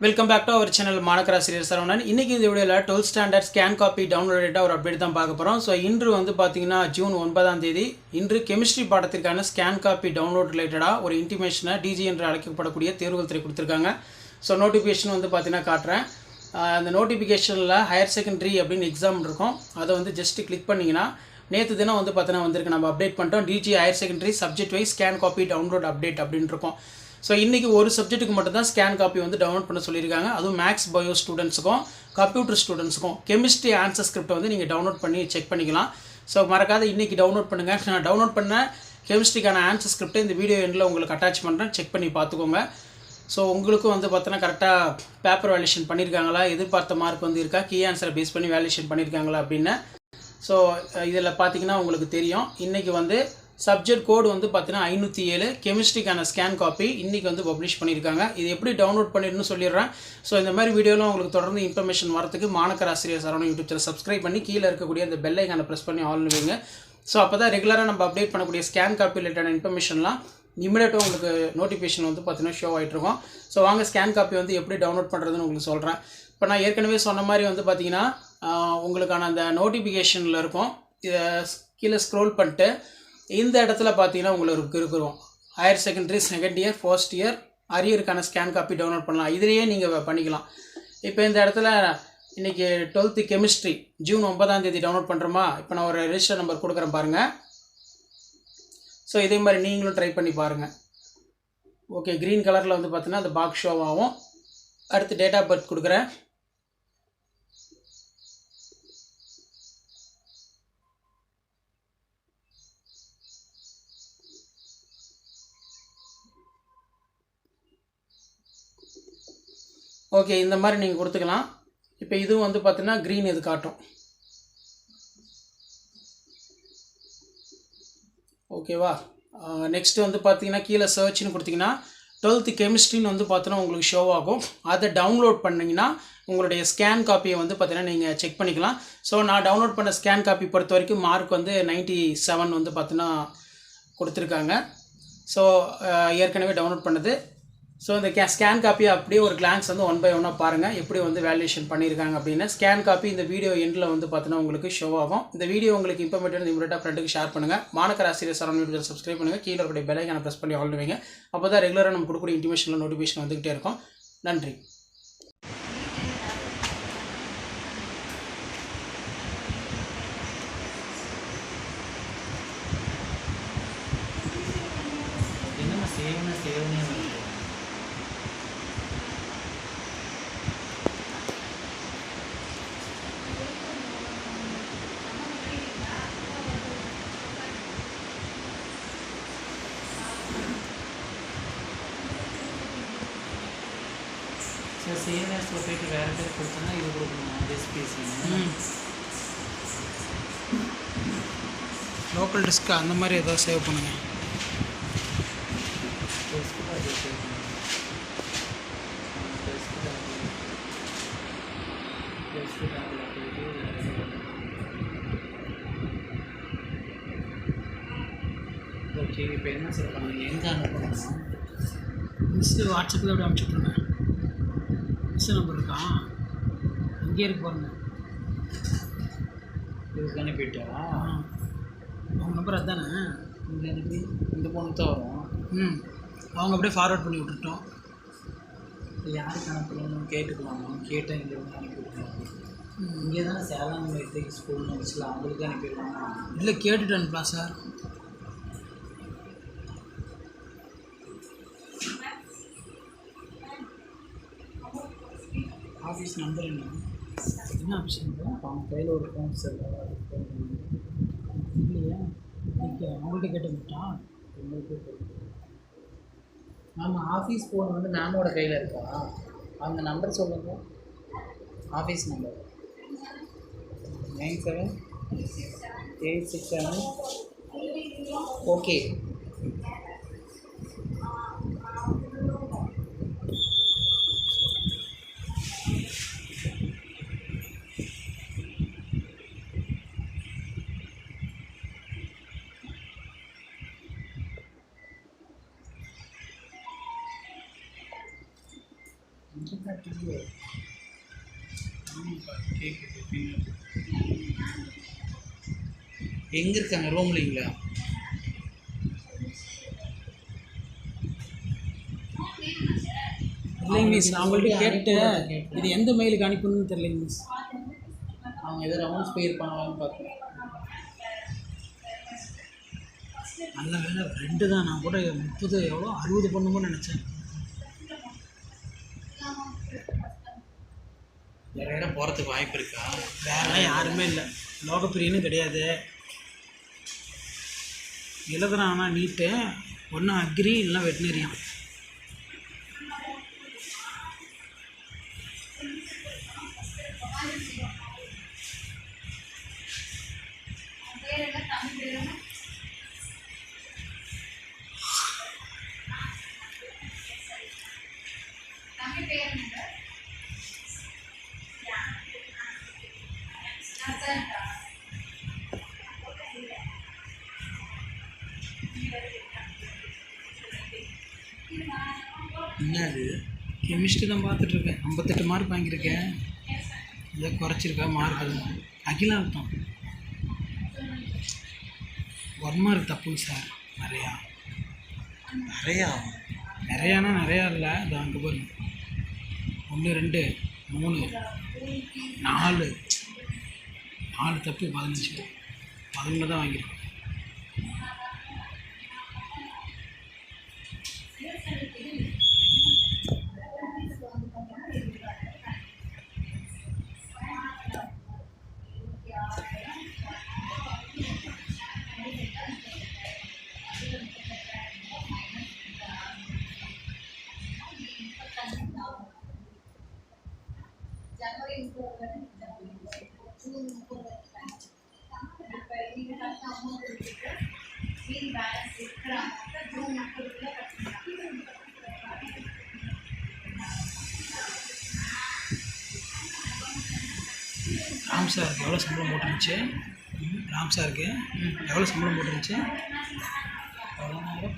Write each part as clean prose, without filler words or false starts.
Welcome back to our channel மாணக்கராசிரியர் சரவணன். இன்றைக்கி இந்த வீடியோவில் 12th standard scan copy download data ஒரு அப்டேட் தான் பார்க்க போகிறோம். ஸோ இன்று வந்து பார்த்தீங்கன்னா ஜூன் 9ஆம் தேதி இன்று கெமிஸ்ட்ரி பாடத்திற்கான ஸ்கேன் காப்பி டவுன்லோட் ரிலேட்டடாக ஒரு இன்டிமேஷனை டிஜி என்று அழைக்கப்படக்கூடிய தேர்வுகள் துறை கொடுத்துருக்காங்க. ஸோ நோட்டிஃபிகேஷன் வந்து பார்த்தீங்கன்னா காட்டுறேன். அந்த நோட்டிஃபிகேஷனில் ஹையர் செகண்டரி அப்படின்னு எக்ஸாம் இருக்கும். அதை வந்து ஜஸ்ட்டு கிளிக் பண்ணிங்கன்னா நேற்று தினம் வந்து பார்த்தீங்கன்னா வந்திருக்கு. நம்ம அப்டேட் பண்ணிட்டோம். DG higher secondary subject wise scan copy download update அப்படின்னு இருக்கும். ஸோ இன்றைக்கி ஒரு சப்ஜெக்ட்டுக்கு மட்டும் தான் ஸ்கேன் காப்பி வந்து டவுன்லோட் பண்ண சொல்லியிருக்காங்க. அதுவும் மேக்ஸ் பயோ ஸ்டூடெண்ட்ஸுக்கும் கம்ப்யூட்டர் ஸ்டூடெண்ட்ஸுக்கும் கெமிஸ்ட்ரி ஆன்சர் ஸ்கிரிப்டை வந்து நீங்கள் டவுன்லோட் பண்ணி செக் பண்ணிக்கலாம். ஸோ மறக்காத இன்றைக்கி டவுன்லோட் பண்ணுங்கள். நான் டவுன்லோட் பண்ண கெமிஸ்ட்ரிக்கான ஆன்சர் ஸ்கிரிப்டை இந்த வீடியோ எண்டில் உங்களுக்கு அட்டாச் பண்ணுறேன். செக் பண்ணி பார்த்துக்கோங்க. ஸோ உங்களுக்கும் வந்து பார்த்தோன்னா கரெக்டாக பேப்பர் வேல்யூஷன் பண்ணியிருக்காங்களா, எதிர்பார்த்த மார்க் வந்து இருக்கா, கீ ஆன்சரை பேஸ் பண்ணி வேல்யூஷன் பண்ணியிருக்காங்களா அப்படின்னு. ஸோ இதில் பார்த்தீங்கன்னா உங்களுக்கு தெரியும். இன்றைக்கி வந்து சப்ஜெக்ட் கோடு வந்து பார்த்தீங்கன்னா 507 கெமிஸ்ட்ரிக்கான ஸ்கேன் காப்பி இன்றைக்கி வந்து பப்ளிஷ் பண்ணியிருக்காங்க. இது எப்படி டவுன்லோட் பண்ணிடணும்னு சொல்லிடுறேன். ஸோ இந்த மாதிரி வீடியோலாம் உங்களுக்கு தொடர்ந்து இன்ஃபர்மேஷன் வரதுக்கு மாணக்கராசிரியர் சரவணன் யூடியூப் சேனல் சப்ஸ்கிரைப் பண்ணி கீழே இருக்கக்கூடிய அந்த பெல் ஐக்கானை ப்ரெஸ் பண்ணி ஆல் வைங்க. ஸோ அப்போ தான் ரெகுலராக நம்ம அப்டேட் பண்ணக்கூடிய ஸ்கேன் காப்பி ரிலேட்டடான இன்ஃபர்மேஷன்லாம் இமிடியேட்டாக உங்களுக்கு நோட்டிஃபிகேஷன் வந்து பார்த்தீங்கன்னா ஷோ ஆகிட்ருக்கோம். ஸோ வாங்க ஸ்கேன் காப்பி வந்து எப்படி டவுன்லோட் பண்ணுறதுன்னு உங்களுக்கு சொல்கிறேன். இப்போ நான் ஏற்கனவே சொன்ன மாதிரி வந்து பார்த்தீங்கன்னா உங்களுக்கான அந்த நோட்டிஃபிகேஷனில் இருக்கும். இதை கீழே ஸ்க்ரோல் பண்ணிட்டு இந்த இடத்துல பார்த்தீங்கன்னா உங்களுக்கு இருக்கிறோம் higher secondary second year first year அரியருக்கான ஸ்கேன் காப்பி டவுன்லோட் பண்ணலாம். இதிலேயே நீங்கள் பண்ணிக்கலாம். இப்போ இந்த இடத்துல இன்றைக்கி 12th கெமிஸ்ட்ரி ஜூன் 9ஆம் தேதி டவுன்லோட் பண்ணுறோமா. இப்போ நான் ஒரு ரெஜிஸ்டர் நம்பர் கொடுக்குறேன் பாருங்கள். ஸோ இதே மாதிரி நீங்களும் ட்ரை பண்ணி பாருங்கள். ஓகே, க்ரீன் கலரில் வந்து பார்த்தீங்கன்னா அந்த பாக்ஸ் ஷோ ஆகும். அடுத்து டேட் ஆஃப் பர்த் கொடுக்குறேன். ஓகே, இந்த மாதிரி நீங்கள் கொடுத்துக்கலாம். இப்போ இதுவும் வந்து பார்த்தீங்கன்னா க்ரீன் இது காட்டும். ஓகேவா. நெக்ஸ்ட்டு வந்து பார்த்தீங்கன்னா கீழே சர்ச்னு கொடுத்தீங்கன்னா 12th கெமிஸ்ட்ரின்னு வந்து பார்த்தீங்கன்னா உங்களுக்கு ஷோ ஆகும். அதை டவுன்லோட் பண்ணிங்கன்னா உங்களுடைய ஸ்கேன் காப்பியை வந்து பார்த்தீங்கன்னா நீங்கள் செக் பண்ணிக்கலாம். ஸோ நான் டவுன்லோட் பண்ண ஸ்கேன் காப்பி பொறுத்த வரைக்கும் மார்க் வந்து 97 வந்து பார்த்தீங்கன்னா கொடுத்துருக்காங்க. ஸோ ஏற்கனவே டவுன்லோட் பண்ணது. ஸோ இந்த ஸ்கேன் காப்பியை அப்படியே ஒரு கிளான்ஸ் வந்து 1 by 1 பாருங்கள் எப்படி வந்து வேல்யூஷன் பண்ணியிருக்காங்க அப்படின்னு. ஸ்கேன் காப்பி இந்த வீடியோ எண்டில் வந்து பார்த்தீங்கன்னா உங்களுக்கு ஷோ ஆகும். இந்த வீடியோ உங்களுக்கு இன்ஃபர்மேட்டிவ் இமீடியட்டாக ஃப்ரெண்டுக்கு ஷேர் பண்ணுங்கள். மாணக்கராசிரியர் சரவணன் யூடியூப் சப்ஸ்கிரைப் பண்ணுங்கள். கீழே இருக்கக்கூடிய பெல் ஐக்கானை ப்ரெஸ் பண்ணி ஆல் வைங்க. அப்போ தான் ரெகுலராக நம்ம கொடுக்கக்கூடிய இன்டிமேஷனில் நோட்டிஃபிகேஷன் வந்துகிட்டே இருக்கும். நன்றி. சார் சேவர்ஸில் போய்ட்டு வேறு பேர் கொடுத்தோன்னா இது கொடுக்கணும் ரெசிபிஸ் லோக்கல் டிஸ்க் அந்த மாதிரி ஏதோ சேவ் பண்ணுங்கள். ஓகே, இப்போ என்ன சார் பண்ணுங்க, எங்கே அனுப்பணும்? மிஸ்ஸு வாட்ஸ்அப்பில் அப்படி அனுப்பிச்சுட்ருங்க. மிஸ்ஸு நம்பர் இருக்கா, இங்கே இருக்கு பாருங்க. இதுக்கு அனுப்பிட்டா அவங்க நம்பர் அதுதானே. இங்கே அனுப்பி இந்த பொண்ணு தான் வரும். அவங்க அப்படியே ஃபார்வர்ட் பண்ணி விட்டுட்டோம். யாருக்கு அனுப்பணும்னு கேட்டுக்கலாமா? கேட்டால் இங்கே வந்து அனுப்பிவிட்ருவாங்க. இங்கே தானே சேலம் மெட்ரிக் ஸ்கூல்னு வந்துச்சுல, அவங்களுக்கு அனுப்பிடலாமா? இல்லை, கேட்டுட்டு அனுப்பலாம் சார். ஆஃபீஸ் நம்பர் என்ன ஆஃபீஸ் நம்பர்? அவங்க கையில் ஒரு ஃபோன் சார் இல்லையா, அவங்கள்ட்ட கேட்டு விட்டான். உங்களுக்கு ஆமாம், ஆஃபீஸ் ஃபோன் வந்து மேமோட கையில் இருக்கா? அந்த நம்பர் சொல்லுங்கள். Office number 978667. ஓகே, எங்கே இருக்காங்க ரூம்லிங்களா? இல்லைங்க மிஸ், நான் அவங்கள்ட்ட கேட்டேன். இது எந்த மெயிலுக்கு அனுப்பணும்னு தெரியலைங்க மிஸ். அவங்க எதோ ரவுண்ட்ஸ் போயிருப்பாங்களான்னு பார்த்தேன். நல்ல வேலை 2 தான். நான் கூட 30 எவ்வளோ 60 பண்ணுமோன்னு நினச்சேன். வேறு இடம் போகிறதுக்கு வாய்ப்பு இருக்கா? வேறு யாருமே இல்லை, லோகப்பிரியனும் கிடையாது. எழுதுறான் ஆனால் நீட்டு ஒன்று அக்ரி இல்லைனா வெட்டினரியான். என்னது? கெமிஸ்ட்ரி தான் பார்த்துட்ருக்கேன். 58 மார்க் வாங்கியிருக்கேன். இதை குறைச்சிருக்கா மார்க் அது அகிலா அர்த்தம். 1 மார்க் தப்புங்க சார். நிறையானா நிறையா இல்லை. அது அங்கே பாருங்க, 1 2 3 4 தப்பு, 15 11 தான் வாங்கியிருக்கேன். ராம் சாருக்கு எவ்வளோ சம்பளம் போட்டுருந்துச்சு? ராம் சாருக்கு எவ்வளோ சம்பளம் போட்டுருந்துச்சு? 16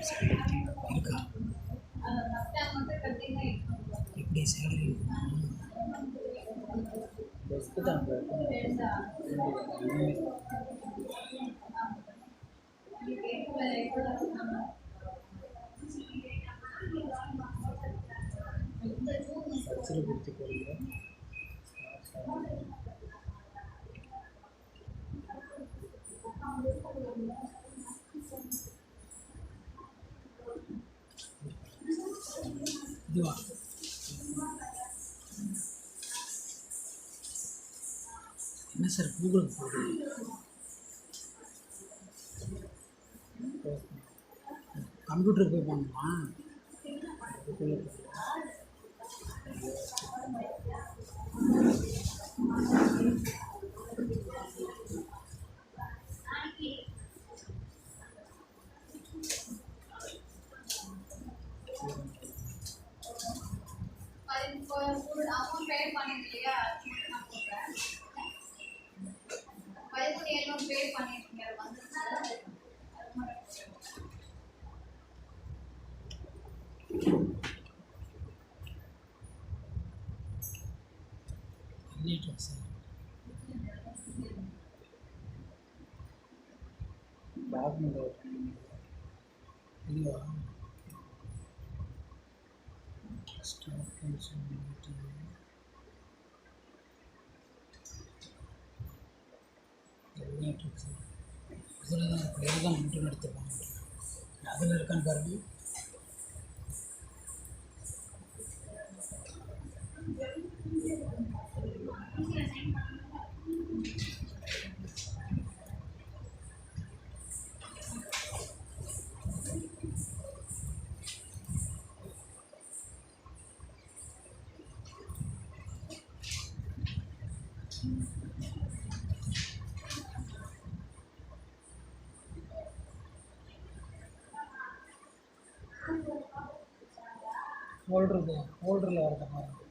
17 போட்டு இருக்கா? எப்படி சேலரி பெஸ்ட்டு தான். சர்ச்சில் கொடுத்து போகிறீங்க. இதுவா? என்ன சார் கூகுளுக்கு போகுது? கம்ப்யூட்டருக்கு போய் பண்ணணுமா? சார் டாக்குமெண்ட் இல்லையா? அதில் தான் இருக்கும். எது தான் மட்டும் எடுத்துருப்பாங்க. அதில் இருக்கான்னு பாருங்க. ஃபோல்டரில் வரத பாருங்க.